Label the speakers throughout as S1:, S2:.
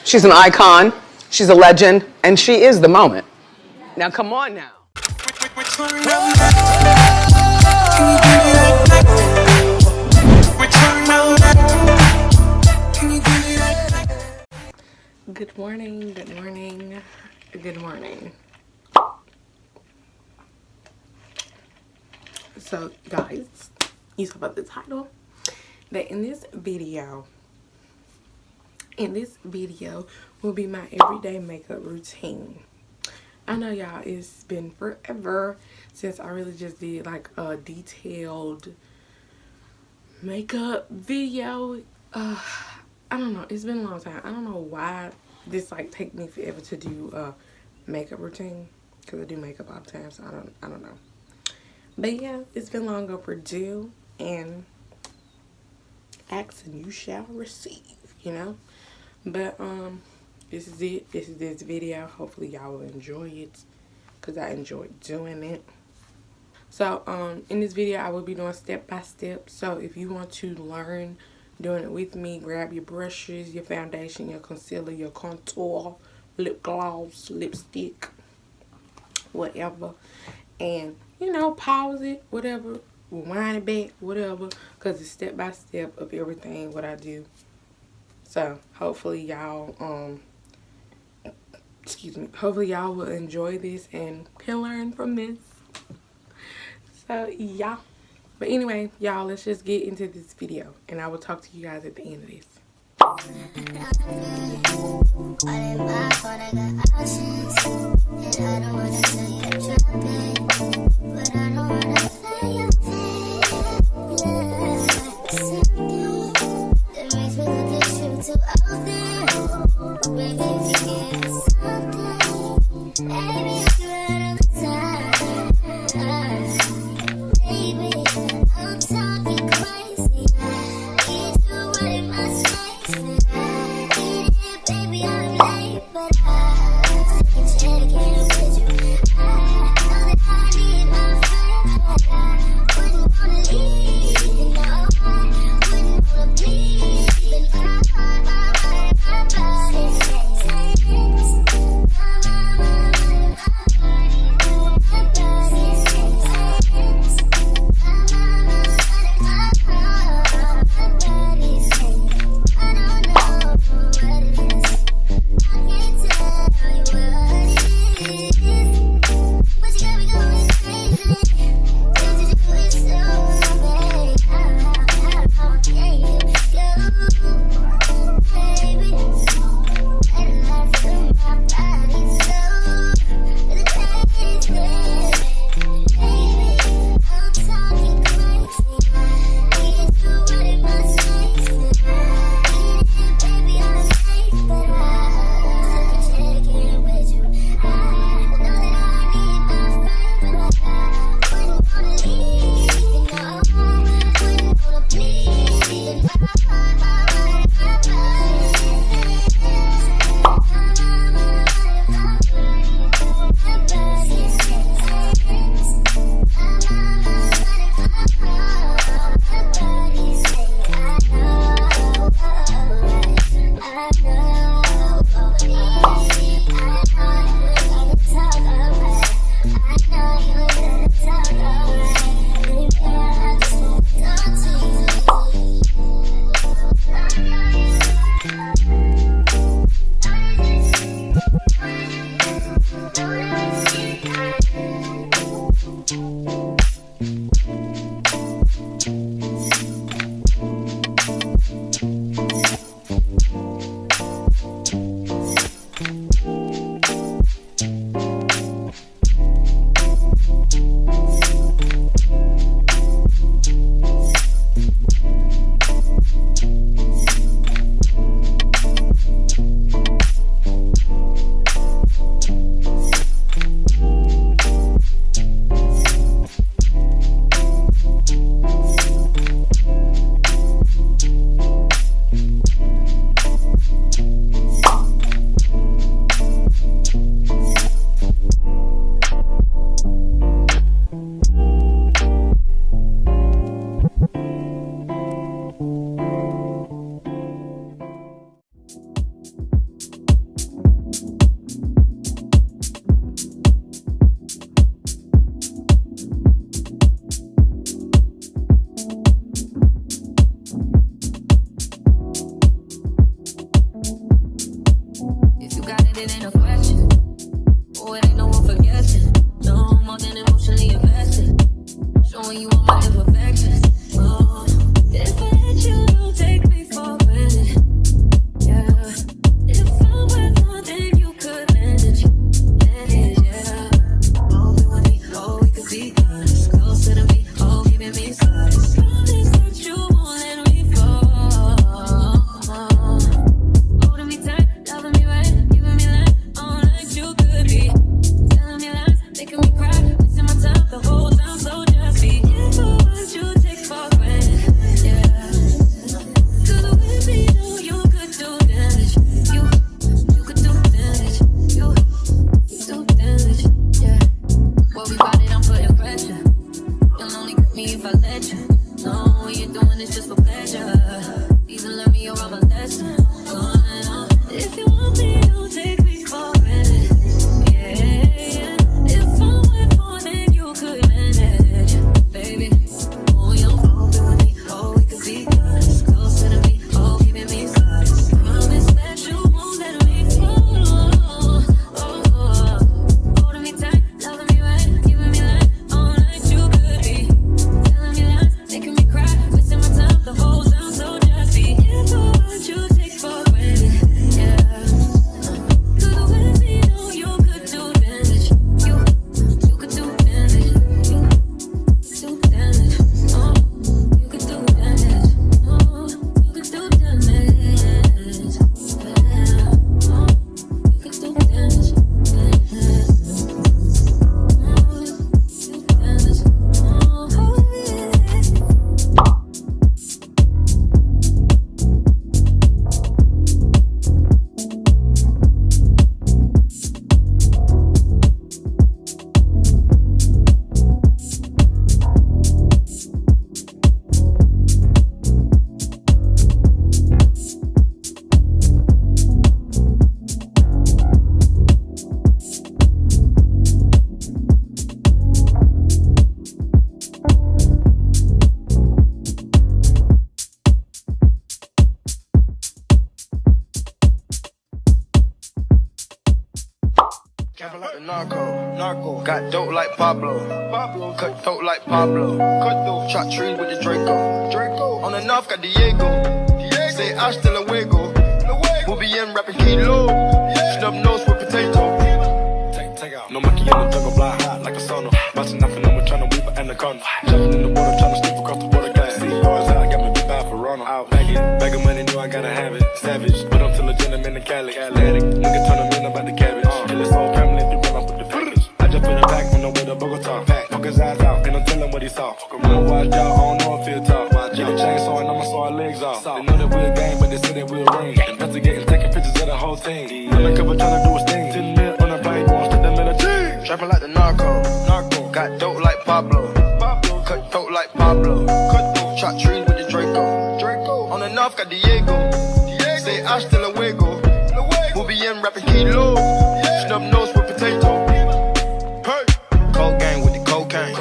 S1: She's an icon, she's a legend, and she is the moment. Now come on now.
S2: Good morning, good morning, good morning. So guys, you saw about the title that in this video will be my everyday makeup routine. I know y'all, it's been forever since I really just did like a detailed makeup video. I don't know, it's been a long time. I don't know why this like take me forever to do a makeup routine, because I do makeup all the time, so I don't know. But yeah, it's been long overdue, and ask and you shall receive, you know. But this is it. This is this video. Hopefully y'all will enjoy it, because I enjoyed doing it. So in this video I will be doing step by step. So if you want to learn doing it with me, grab your brushes, your foundation, your concealer, your contour, lip gloss, lipstick, whatever, and you know, pause it, whatever, rewind it back, whatever, because it's step by step of everything what I do. So hopefully y'all hopefully y'all will enjoy this and can learn from this. So yeah, but anyway, y'all, let's just get into this video, and I will talk to you guys at the end of this.
S3: it, it ain't a question. Oh, it ain't no one for guessing. No more than emotionally invested. Showing you all my imperfections. Oh, if I let you, don't take me for granted. Yeah. If I'm worth more than you could manage. Yeah. Oh, be with me, oh, we could be honest. Closer to me, oh, giving me signs. Promise that you won't let me fall. Holding me tight, loving me right, giving me life, all like you could be. Telling me lies, making me cry, wasting my time the whole time, so just be careful what you take for granted. Yeah. Cause with me, know you could do damage. You could do damage. You do damage. Yeah. What we got it, I'm putting pressure. You'll only get me if I let you. No, you're doing this just for pleasure. Either learn me or I'm a lesson. If you want me, don't take me for granted. Yeah. If I'm worth more than you could manage, baby. Oh, you'll fall with me. Oh, we could be honest. Closer to me. Oh, giving me signs. Promise that you won't let me fall. Holding me tight, loving me right, giving me life, all like you could be. Telling me lies, making me cry, wasting my time the whole time, so just be careful what you take for granted. Yeah. Cause with me, know you could do damage. You could do damage. You do damage. Oh, you could do damage. Oh, you could do damage. Yeah. Oh, you could do damage.
S4: Trapping like a narco. Got dope like Pablo. Cut dope like Pablo. Chop trees with the Draco. On the north got Diego. Say hasta luego. We'll be in rapping kilo. Snub nose with potato. Take out. No monkey in the jungle, fly high like a sauna. Busting off and I'm trying to weave an anaconda. Jumping in the water, trying to sleep across the water. Got see yours out, got me big bad for Ronald. Out, bag of money, know I gotta have it. Savage, but I'm still a gentleman in Cali. Athletic, nigga turn them in about the cabbage. Kill this whole family, they run off with the package. I just put it back on the way to Bogota. Fuck his eyes out, and I'm telling what he saw. I'ma watch out, I don't know if he'll talk. Get a chainsaw and I'ma saw our legs off. They know that we're a gang, but they say that we're a ring. Investigating, taking pictures of the whole team. Undercover trying to do his thing. 10 mil on a bike, going straight to military. Trapping like the narco. Got dope like Pablo. Cut dope like Pablo. Chop trees with the Draco. On the north got Diego. Say hasta luego. We'll be in rapping kilo. Snub nose with potato. Hey. Cold gang with the cocaine.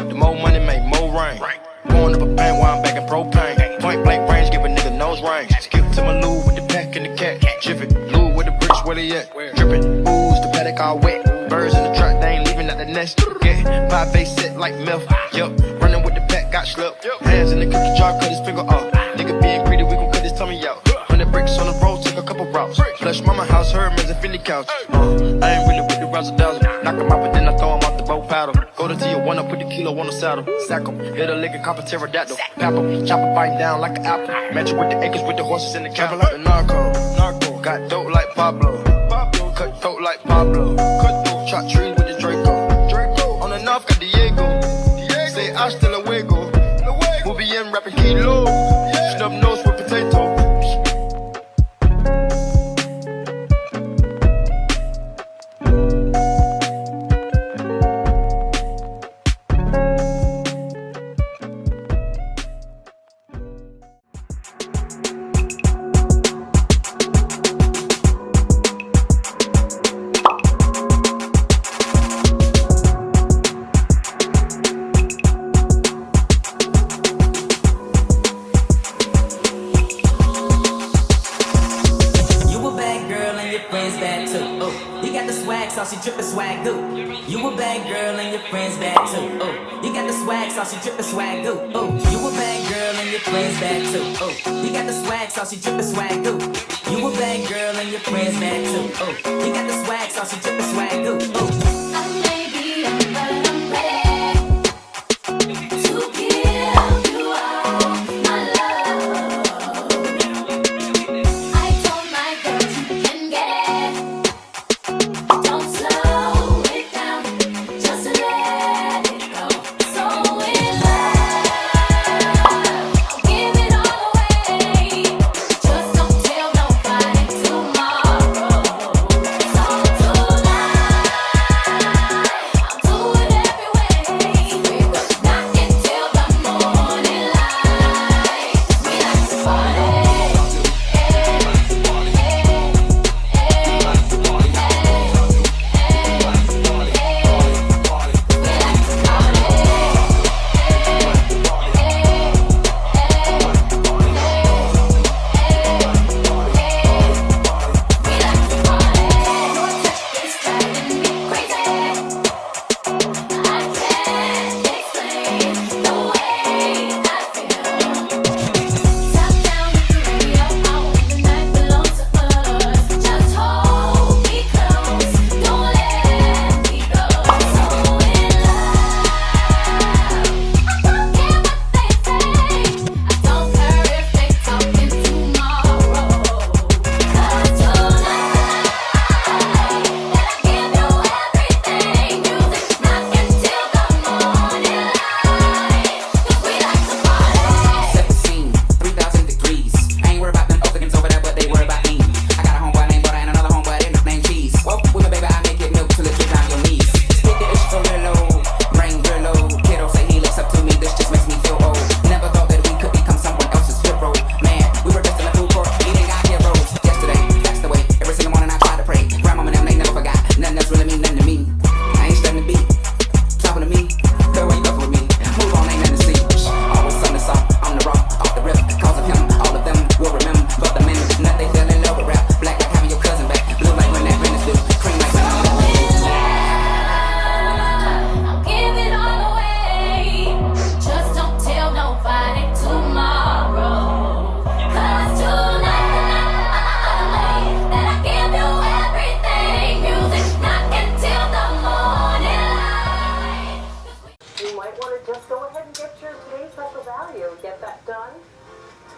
S4: The more money make more rain. Going up a paint while I'm back in propane. Point blank range, give a nigga nose range. Skip to my Lou with the pack and the cat. Jiffy, Lou with the bricks, where they at? Drippin', ooze, the paddock all wet. Birds in the truck, they ain't leaving at the nest. Get pie face set like milk. Yup, running with the pack, got slipped. Hands in the cookie jar, cut his finger off. Nigga being greedy, we gon' cut his tummy out. 100 bricks on the road, took a couple routes. Flush mama house, her man's a Philly couch. I ain't really with the razzle dazzle. Knock him out, but then I throw him off the boat paddle. Go to Tijuana, put the kilo on the saddle. Sack him, hit a lick and cop a pterodactyl. Pap him, chop a bite down like an apple. Match it with the acres, with the horses in the cattle. Like the narco. Got dope like Pablo. Cut dope like Pablo. Chop trees with the Draco. On the north got Diego. Say hasta luego. We'll be in rapping kilo. Snub nose with potato.
S3: Friends that took
S5: got the swag, saucy drippin' swag do. You a bad girl and your friends bad too. Oh, you got the swag, saucy drippin' swag do. Oh, you a bad girl and your friends bad too. Oh, you got the swag, saucy drippin' swag do. You a bad girl and your friends bad too. Oh, you got the swag, saucy drippin' swag do. Oh.
S3: I may be young, but I'm ready to give you all my love. I told my girl you can get it. Don't slow it down, just let it go. So in love, I'll give it all away. Just don't tell nobody tomorrow. So tonight, I'll do it every way. We could knock it till the morning light. We like to party.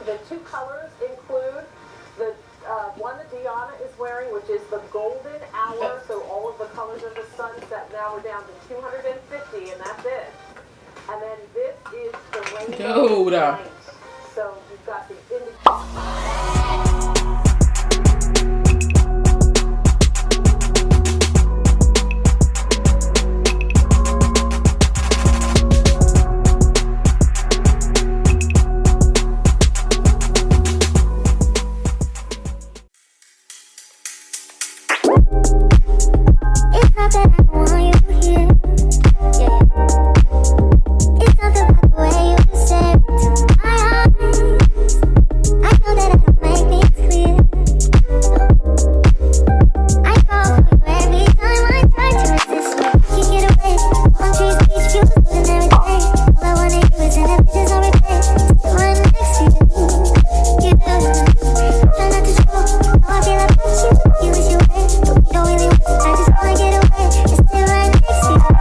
S6: The two colors include the one that Deanna is wearing, which is the golden hour. So all of the colors of the sunset. Now we're down to 250, and that's it. And then this is the rainbow night. So you've got the
S7: It's not that I want you here, yeah. It's something about the way you stare into my eyes. I know that I don't make things clear. I fall for you every time I try to resist. You get away, palm trees, beach views, and everything. All I wanna do is send the pictures on replay. Still right next to you, you do. Try not to show how I feel about you. You wish you were, but we don't really want. I just wanna get away and stay right next to you.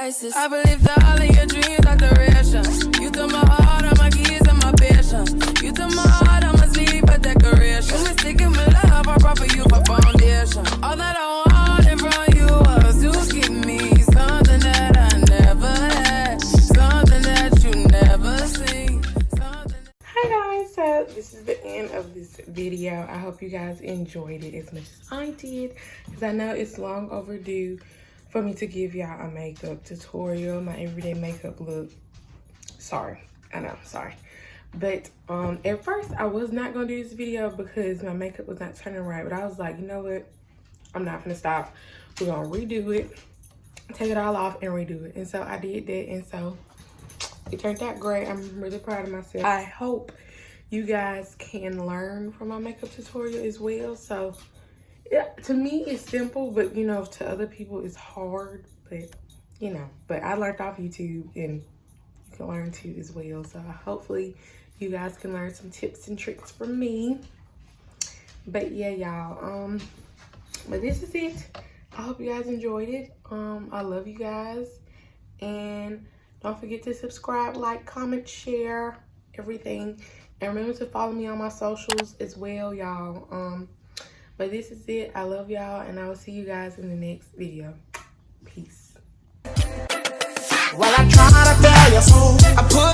S3: crisis. I believe that all of your dreams are duration. You took my heart, all my keys, and my patience. You took my heart, I must leave a decoration. You mistaken my love, I brought for you for foundation. All that I wanted from you was to give me something that I never had, something that you never seen.
S2: Hi guys, so this is the end of this video. I hope you guys enjoyed it as much as I did, because I know it's long overdue for me to give y'all a makeup tutorial, my everyday makeup look. Sorry, I know, sorry. But at first I was not gonna do this video because my makeup was not turning right, but I was like, you know what, I'm not gonna stop. We're gonna redo it, take it all off and redo it. And so I did that, and so it turned out great. I'm really proud of myself. I hope you guys can learn from my makeup tutorial as well. So yeah, to me it's simple, but you know, to other people it's hard, but you know, but I learned off YouTube and you can learn too as well. So hopefully you guys can learn some tips and tricks from me. But yeah, y'all, but this is it. I hope you guys enjoyed it. I love you guys, and don't forget to subscribe, like, comment, share, everything. And remember to follow me on my socials as well, y'all. But this is it. I love y'all, and I will see you guys in the next video. Peace.
S8: Well, I try to tell you so. I put